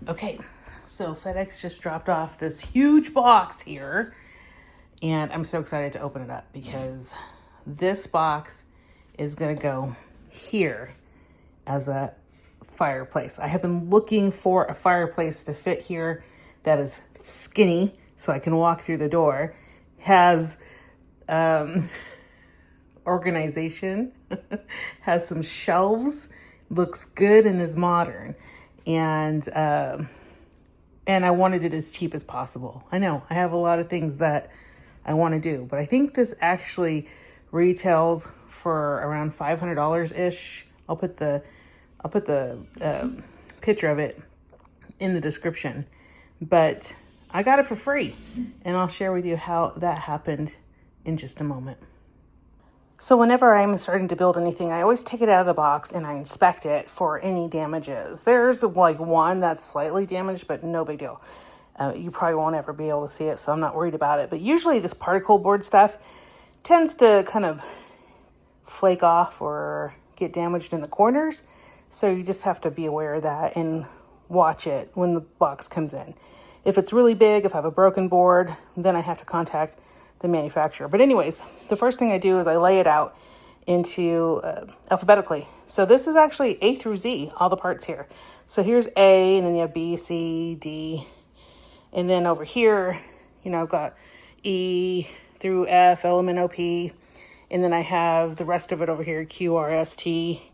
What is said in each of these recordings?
Okay, so FedEx just dropped off this huge box here, and I'm so excited to open it up because this box is gonna go here as a fireplace. I have been looking for a fireplace to fit here that is skinny so I can walk through the door, has organization, has some shelves, looks good and is modern, and I wanted it as cheap as possible. I know I have a lot of things that I want to do, but I think this actually retails for around $500 ish. I'll put the picture of it in the description, but I got it for free, and I'll share with you how that happened in just a moment. So whenever I'm starting to build anything, I always take it out of the box and I inspect it for any damages. There's like one that's slightly damaged, but no big deal. You probably won't ever be able to see it, so I'm not worried about it. But usually this particle board stuff tends to kind of flake off or get damaged in the corners. So you just have to be aware of that and watch it when the box comes in. If it's really big, if I have a broken board, then I have to contact the manufacturer. But anyways, the first thing I do is I lay it out into alphabetically. So this is actually A through Z, all the parts here. So here's A, and then you have B, C, D. And then over here, I've got E through F, L, M, N, O, P. And then I have the rest of it over here, Q, R, S, T,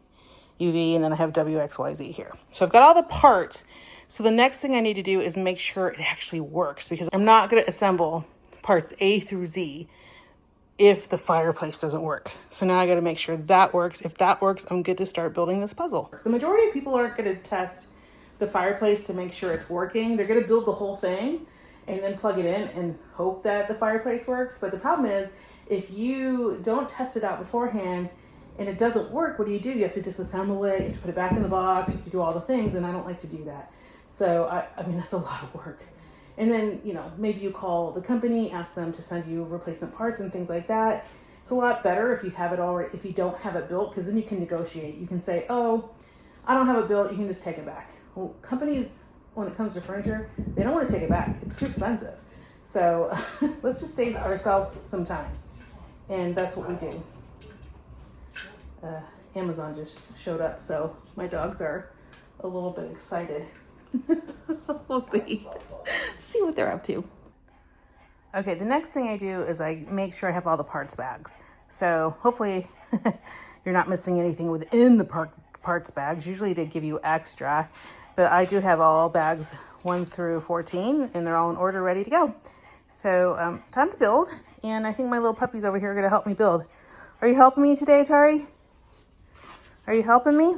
U, V, and then I have W, X, Y, Z here. So I've got all the parts. So the next thing I need to do is make sure it actually works, because I'm not going to assemble parts A through Z if the fireplace doesn't work. So now I got to make sure that works. If that works, I'm good to start building this puzzle. The majority of people aren't going to test the fireplace to make sure it's working. They're going to build the whole thing and then plug it in and hope that the fireplace works. But the problem is, if you don't test it out beforehand and it doesn't work, what do? You have to disassemble it, you have to put it back in the box, you have to do all the things, and I don't like to do that. So I mean, that's a lot of work. And then, maybe you call the company, ask them to send you replacement parts and things like that. It's a lot better if you have it already, if you don't have it built, because then you can negotiate. You can say, oh, I don't have it built, you can just take it back. Well, companies, when it comes to furniture, they don't want to take it back. It's too expensive. So let's just save ourselves some time. And that's what we do. Amazon just showed up, so my dogs are a little bit excited. We'll see what they're up to. Okay, the next thing I do is I make sure I have all the parts bags. So hopefully you're not missing anything within the parts bags. Usually they give you extra, but I do have all bags 1 through 14, and they're all in order, ready to go. So it's time to build, and I think my little puppies over here are going to help me build. Are you helping me today, Tari? Are you helping me?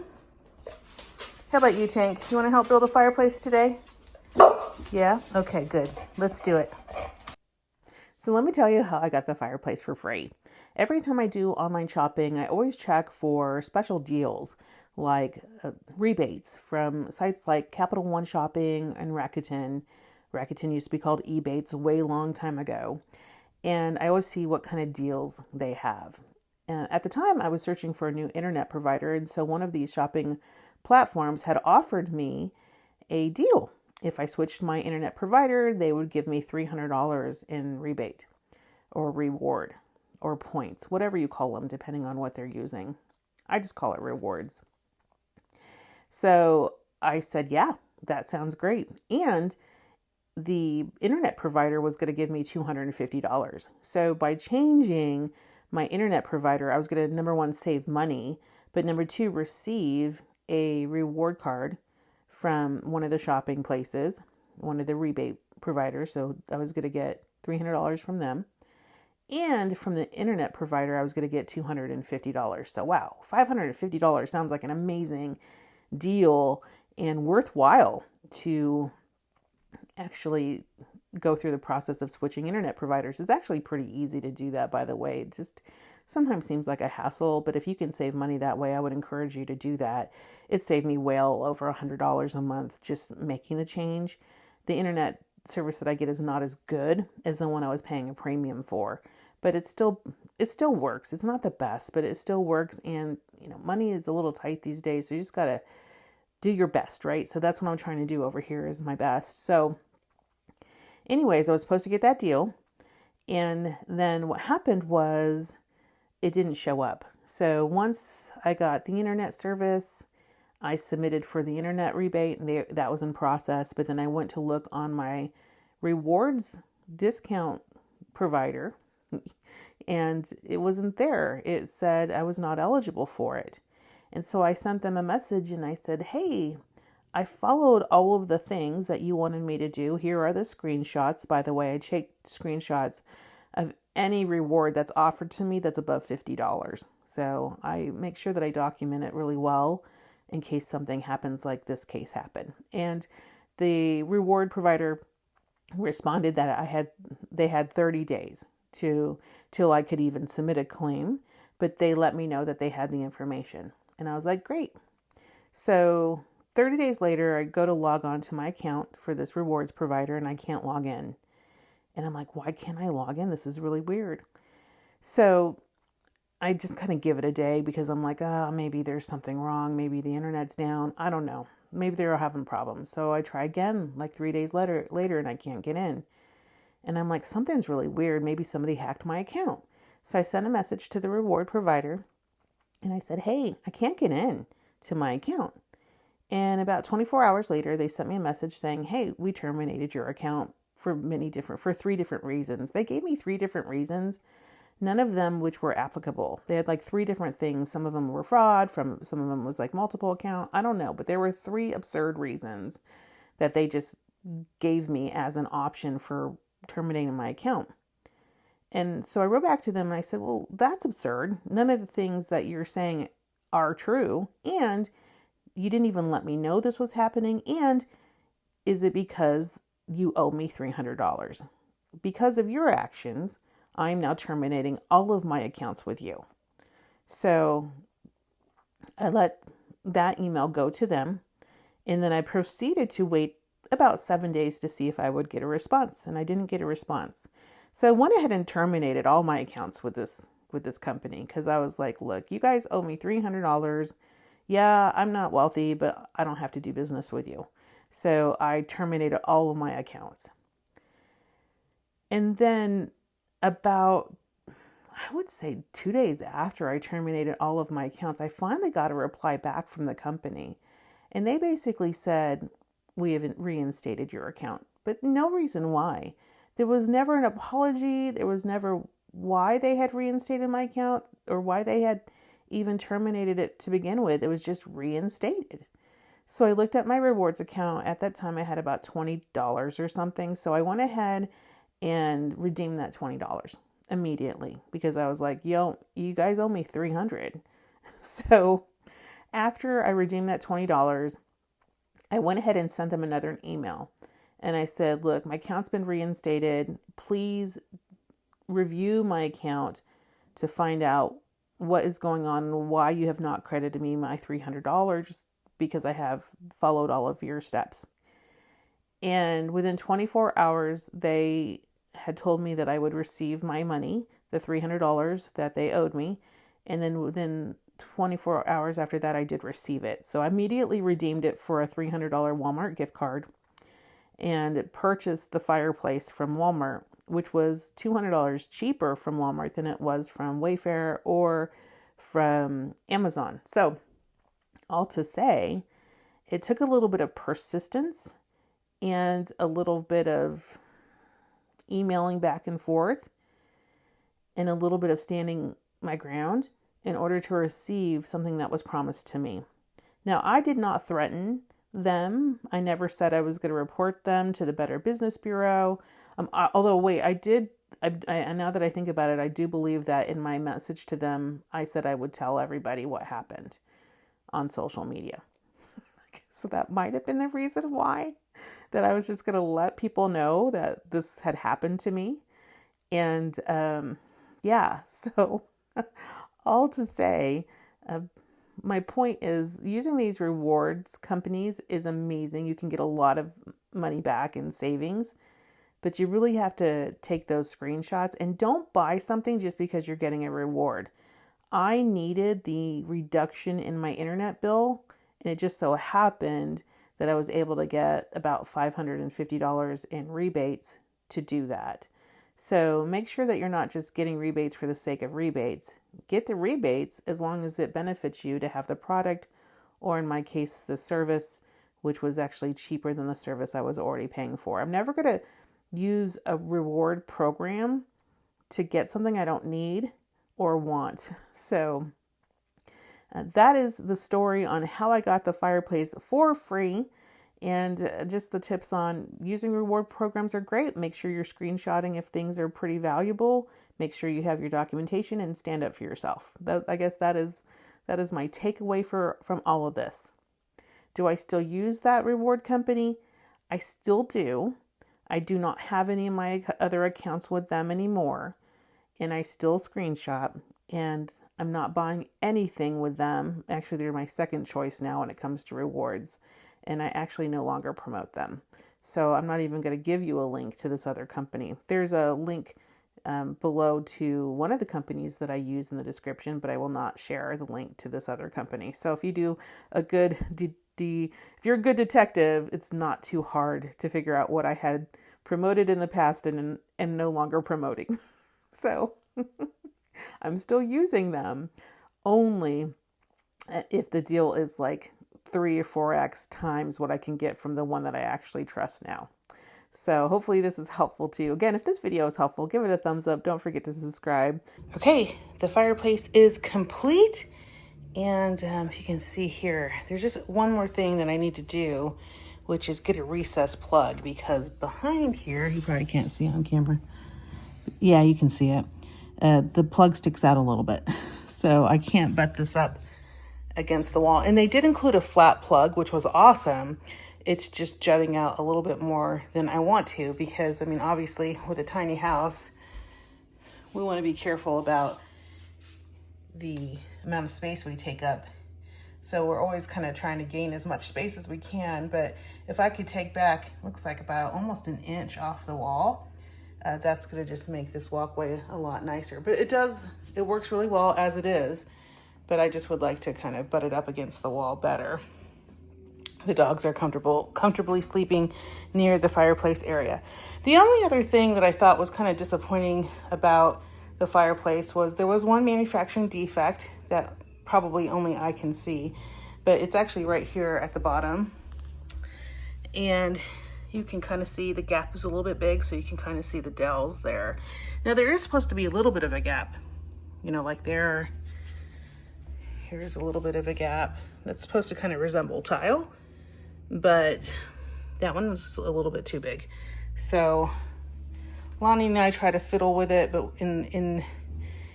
How about you, Tank? You want to help build a fireplace today? Yeah? Okay, good. Let's do it. So let me tell you how I got the fireplace for free. Every time I do online shopping, I always check for special deals, like rebates from sites like Capital One Shopping and Rakuten. Rakuten used to be called Ebates a way long time ago. And I always see what kind of deals they have. At the time, I was searching for a new internet provider, and so one of these shopping platforms had offered me a deal. If I switched my internet provider, they would give me $300 in rebate or reward or points, whatever you call them, depending on what they're using. I just call it rewards. So I said, yeah, that sounds great. And the internet provider was going to give me $250. So by changing my internet provider, I was going to, number one, save money, but number two, receive a reward card from one of the shopping places, one of the rebate providers. So I was going to get $300 from them. And from the internet provider, I was going to get $250. So wow, $550 sounds like an amazing deal and worthwhile to actually go through the process of switching internet providers. It's actually pretty easy to do that, by the way. It just sometimes seems like a hassle, but if you can save money that way, I would encourage you to do that. It saved me well over $100 a month just making the change. The internet service that I get is not as good as the one I was paying a premium for, but it still works. It's not the best, but it still works. And money is a little tight these days, so you just gotta do your best, right? So that's what I'm trying to do over here is my best. So anyways, I was supposed to get that deal. And then what happened was it didn't show up. So once I got the internet service, I submitted for the internet rebate and that was in process. But then I went to look on my rewards discount provider and it wasn't there. It said I was not eligible for it. And so I sent them a message and I said, hey, I followed all of the things that you wanted me to do. Here are the screenshots. By the way, I take screenshots of any reward that's offered to me that's above $50. So I make sure that I document it really well in case something happens like this case happened. And the reward provider responded that they had 30 days till I could even submit a claim, but they let me know that they had the information. And I was like, great. So 30 days later, I go to log on to my account for this rewards provider and I can't log in. And I'm like, why can't I log in? This is really weird. So I just kind of give it a day because I'm like, maybe there's something wrong. Maybe the internet's down. I don't know. Maybe they're having problems. So I try again, like 3 days later, and I can't get in. And I'm like, something's really weird. Maybe somebody hacked my account. So I sent a message to the reward provider and I said, hey, I can't get in to my account. And about 24 hours later, they sent me a message saying, hey, we terminated your account for 3 different reasons. They gave me 3 different reasons, none of them which were applicable. They had like 3 different things. Some of them were fraud, some of them was like multiple account. I don't know, but there were 3 absurd reasons that they just gave me as an option for terminating my account. And so I wrote back to them and I said, well, that's absurd. None of the things that you're saying are true. And you didn't even let me know this was happening. And is it because you owe me $300? Because of your actions, I'm now terminating all of my accounts with you. So I let that email go to them. And then I proceeded to wait about 7 days to see if I would get a response. And I didn't get a response. So I went ahead and terminated all my accounts with this company because I was like, look, you guys owe me $300. Yeah, I'm not wealthy, but I don't have to do business with you. So I terminated all of my accounts. And then about, I would say 2 days after I terminated all of my accounts, I finally got a reply back from the company. And they basically said, we haven't reinstated your account, but no reason why. There was never an apology. There was never why they had reinstated my account or why they had even terminated it to begin with. It was just reinstated. So I looked at my rewards account. At that time, I had about $20 or something. So I went ahead and redeemed that $20 immediately because I was like, yo, you guys owe me $300. So after I redeemed that $20, I went ahead and sent them another email. And I said, look, my account's been reinstated. Please review my account to find out what is going on and why you have not credited me my $300 because I have followed all of your steps. And within 24 hours, they had told me that I would receive my money, the $300 that they owed me. And then within 24 hours after that, I did receive it. So I immediately redeemed it for a $300 Walmart gift card and purchased the Fireplace from Walmart, which was $200 cheaper from Walmart than it was from Wayfair or from Amazon. So all to say, it took a little bit of persistence and a little bit of emailing back and forth and a little bit of standing my ground in order to receive something that was promised to me. Now, I did not threaten them. I never said I was going to report them to the Better Business Bureau. Although, wait, I did. Now that I think about it, I do believe that in my message to them, I said I would tell everybody what happened on social media. So that might have been the reason why, that I was just going to let people know that this had happened to me. And so all to say, my point is using these rewards companies is amazing. You can get a lot of money back in savings, but you really have to take those screenshots and don't buy something just because you're getting a reward. I needed the reduction in my internet bill, And it just so happened that I was able to get about $550 in rebates to do that. So make sure that you're not just getting rebates for the sake of rebates. Get the rebates as long as it benefits you to have the product, or in my case, the service, which was actually cheaper than the service I was already paying for. I'm never going to use a reward program to get something I don't need or want. So that is the story on how I got the Fireplace for free. And just the tips on using reward programs are great. Make sure you're screenshotting if things are pretty valuable. Make sure you have your documentation and stand up for yourself. I guess that is my takeaway from all of this. Do I still use that reward company? I still do. I do not have any of my other accounts with them anymore. And I still screenshot. And I'm not buying anything with them. Actually, they're my second choice now when it comes to rewards. And I actually no longer promote them. So I'm not even going to give you a link to this other company. There's a link below to one of the companies that I use in the description, but I will not share the link to this other company. So if you do a good, if you're a good detective, it's not too hard to figure out what I had promoted in the past and no longer promoting. So I'm still using them only if the deal is like 3 or 4x times what I can get from the one that I actually trust now. So hopefully this is helpful to you. Again, if this video is helpful, give it a thumbs up. Don't forget to subscribe. Okay, the fireplace is complete. And if you can see here, there's just one more thing that I need to do, which is get a recess plug, because behind here, you probably can't see it on camera. Yeah, you can see it. The plug sticks out a little bit, so I can't butt this up against the wall. And they did include a flat plug, which was awesome. It's just jutting out a little bit more than I want to, because I mean, obviously with a tiny house, we want to be careful about the amount of space we take up. So we're always kind of trying to gain as much space as we can. But if I could take back, looks like about almost an inch off the wall, that's going to just make this walkway a lot nicer. But it works really well as it is. But I just would like to kind of butt it up against the wall better. The dogs are comfortably sleeping near the fireplace area. The only other thing that I thought was kind of disappointing about the fireplace was there was one manufacturing defect that probably only I can see, but it's actually right here at the bottom. And you can kind of see the gap is a little bit big, so you can kind of see the dowels there. Now there is supposed to be a little bit of a gap, like there. Here's a little bit of a gap that's supposed to kind of resemble tile, but that one was a little bit too big. So Lonnie and I try to fiddle with it, but in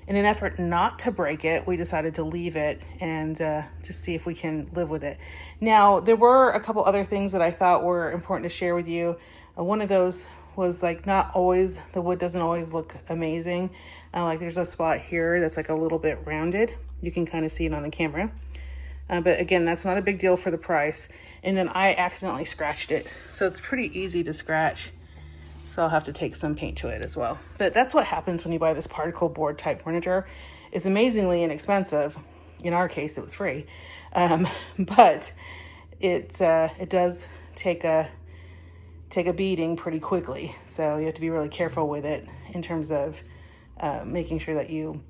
an effort not to break it, we decided to leave it and just see if we can live with it. Now, there were a couple other things that I thought were important to share with you. One of those was like the wood doesn't always look amazing. Like there's a spot here that's like a little bit rounded. You can kind of see it on the camera. But again, that's not a big deal for the price. And then I accidentally scratched it. So it's pretty easy to scratch. So I'll have to take some paint to it as well. But that's what happens when you buy this particle board type furniture. It's amazingly inexpensive. In our case, it was free. But it does take a beating pretty quickly. So you have to be really careful with it in terms of making sure that you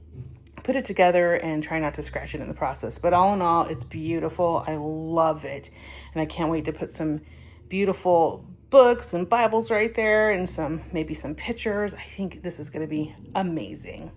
put it together and try not to scratch it in the process. But all in all, it's beautiful. I love it. And I can't wait to put some beautiful books and Bibles right there and maybe some pictures. I think this is going to be amazing.